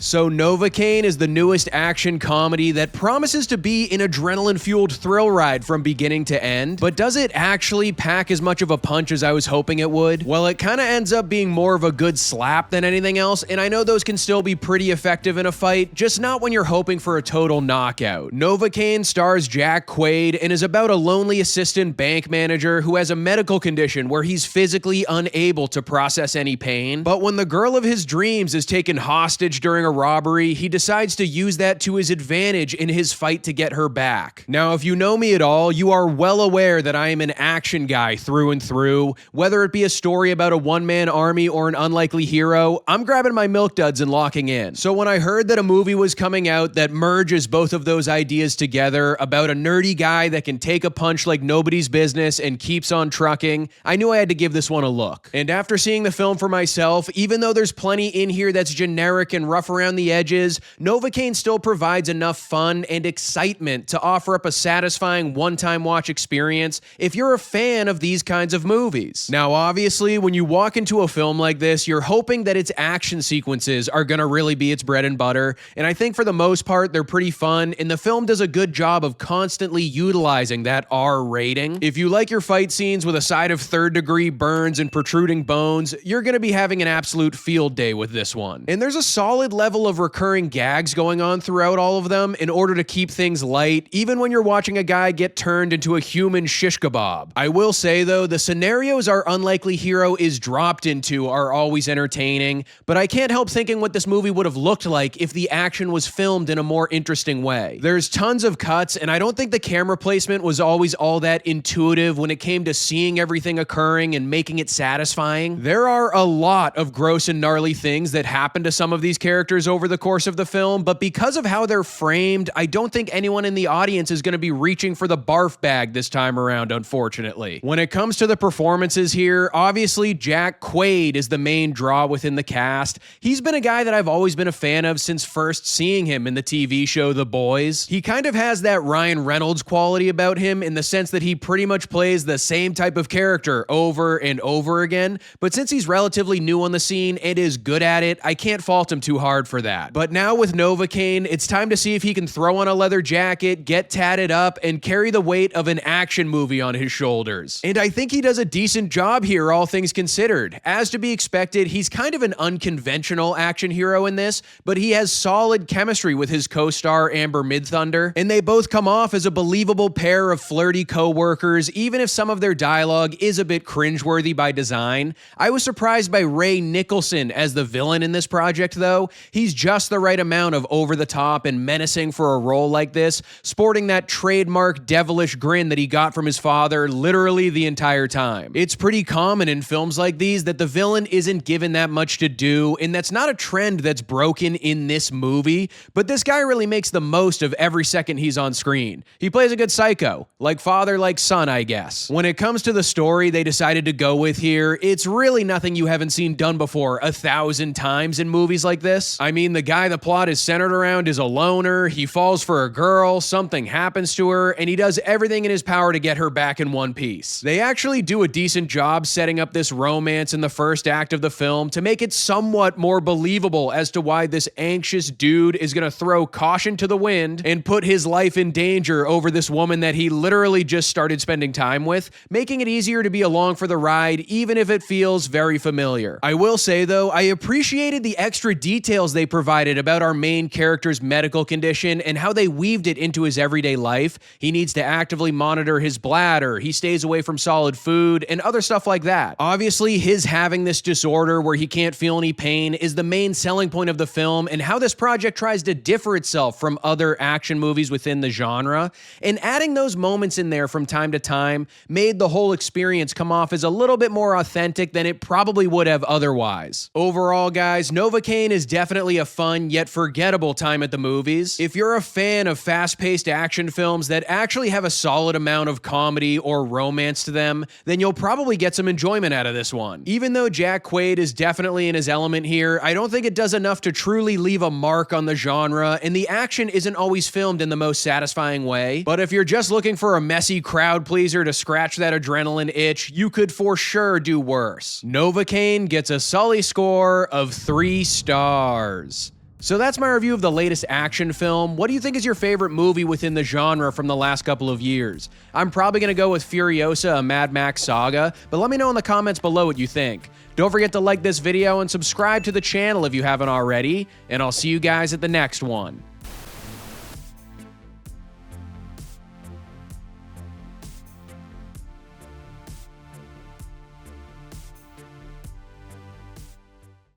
So Novocaine is the newest action comedy that promises to be an adrenaline-fueled thrill ride from beginning to end, but does it actually pack as much of a punch as I was hoping it would? Well, it kinda ends up being more of a good slap than anything else, and I know those can still be pretty effective in a fight, just not when you're hoping for a total knockout. Novocaine stars Jack Quaid and is about a lonely assistant bank manager who has a medical condition where he's physically unable to process any pain, but when the girl of his dreams is taken hostage during a robbery, he decides to use that to his advantage in his fight to get her back. Now, if you know me at all, you are well aware that I am an action guy through and through. Whether it be a story about a one-man army or an unlikely hero, I'm grabbing my milk duds and locking in. So when I heard that a movie was coming out that merges both of those ideas together about a nerdy guy that can take a punch like nobody's business and keeps on trucking, I knew I had to give this one a look. And after seeing the film for myself, even though there's plenty in here that's generic and rough around the edges, Novocaine still provides enough fun and excitement to offer up a satisfying one-time watch experience if you're a fan of these kinds of movies. Now, obviously, when you walk into a film like this, you're hoping that its action sequences are gonna really be its bread and butter, and I think for the most part, they're pretty fun, and the film does a good job of constantly utilizing that R rating. If you like your fight scenes with a side of third-degree burns and protruding bones, you're gonna be having an absolute field day with this one. And there's a solid level of recurring gags going on throughout all of them in order to keep things light, even when you're watching a guy get turned into a human shish kebab. I will say though, the scenarios our unlikely hero is dropped into are always entertaining, but I can't help thinking what this movie would have looked like if the action was filmed in a more interesting way. There's tons of cuts, and I don't think the camera placement was always all that intuitive when it came to seeing everything occurring and making it satisfying. There are a lot of gross and gnarly things that happen to some of these characters over the course of the film, but because of how they're framed, I don't think anyone in the audience is going to be reaching for the barf bag this time around, unfortunately. When it comes to the performances here, obviously Jack Quaid is the main draw within the cast. He's been a guy that I've always been a fan of since first seeing him in the TV show The Boys. He kind of has that Ryan Reynolds quality about him in the sense that he pretty much plays the same type of character over and over again, but since he's relatively new on the scene and is good at it, I can't fault him too hard for that. But now with Novocaine, it's time to see if he can throw on a leather jacket, get tatted up, and carry the weight of an action movie on his shoulders. And I think he does a decent job here, all things considered. As to be expected, he's kind of an unconventional action hero in this, but he has solid chemistry with his co-star Amber Midthunder, and they both come off as a believable pair of flirty co-workers, even if some of their dialogue is a bit cringeworthy by design. I was surprised by Ray Nicholson as the villain in this project, though. He's just the right amount of over-the-top and menacing for a role like this, sporting that trademark devilish grin that he got from his father literally the entire time. It's pretty common in films like these that the villain isn't given that much to do, and that's not a trend that's broken in this movie, but this guy really makes the most of every second he's on screen. He plays a good psycho, like father, like son, I guess. When it comes to the story they decided to go with here, it's really nothing you haven't seen done before 1,000 times in movies like this. I mean, the guy the plot is centered around is a loner, he falls for a girl, something happens to her, and he does everything in his power to get her back in one piece. They actually do a decent job setting up this romance in the first act of the film to make it somewhat more believable as to why this anxious dude is gonna throw caution to the wind and put his life in danger over this woman that he literally just started spending time with, making it easier to be along for the ride even if it feels very familiar. I will say though, I appreciated the extra details they provided about our main character's medical condition and how they weaved it into his everyday life. He needs to actively monitor his bladder, he stays away from solid food, and other stuff like that. Obviously, his having this disorder where he can't feel any pain is the main selling point of the film and how this project tries to differ itself from other action movies within the genre, and adding those moments in there from time to time made the whole experience come off as a little bit more authentic than it probably would have otherwise. Overall, guys, Novocaine is definitely a fun yet forgettable time at the movies. If you're a fan of fast-paced action films that actually have a solid amount of comedy or romance to them, then you'll probably get some enjoyment out of this one. Even though Jack Quaid is definitely in his element here, I don't think it does enough to truly leave a mark on the genre, and the action isn't always filmed in the most satisfying way. But if you're just looking for a messy crowd pleaser to scratch that adrenaline itch, you could for sure do worse. Novocaine gets a Sully score of 3 stars. So that's my review of the latest action film. What do you think is your favorite movie within the genre from the last couple of years? I'm probably going to go with Furiosa, a Mad Max saga, but let me know in the comments below what you think. Don't forget to like this video and subscribe to the channel if you haven't already, and I'll see you guys at the next one.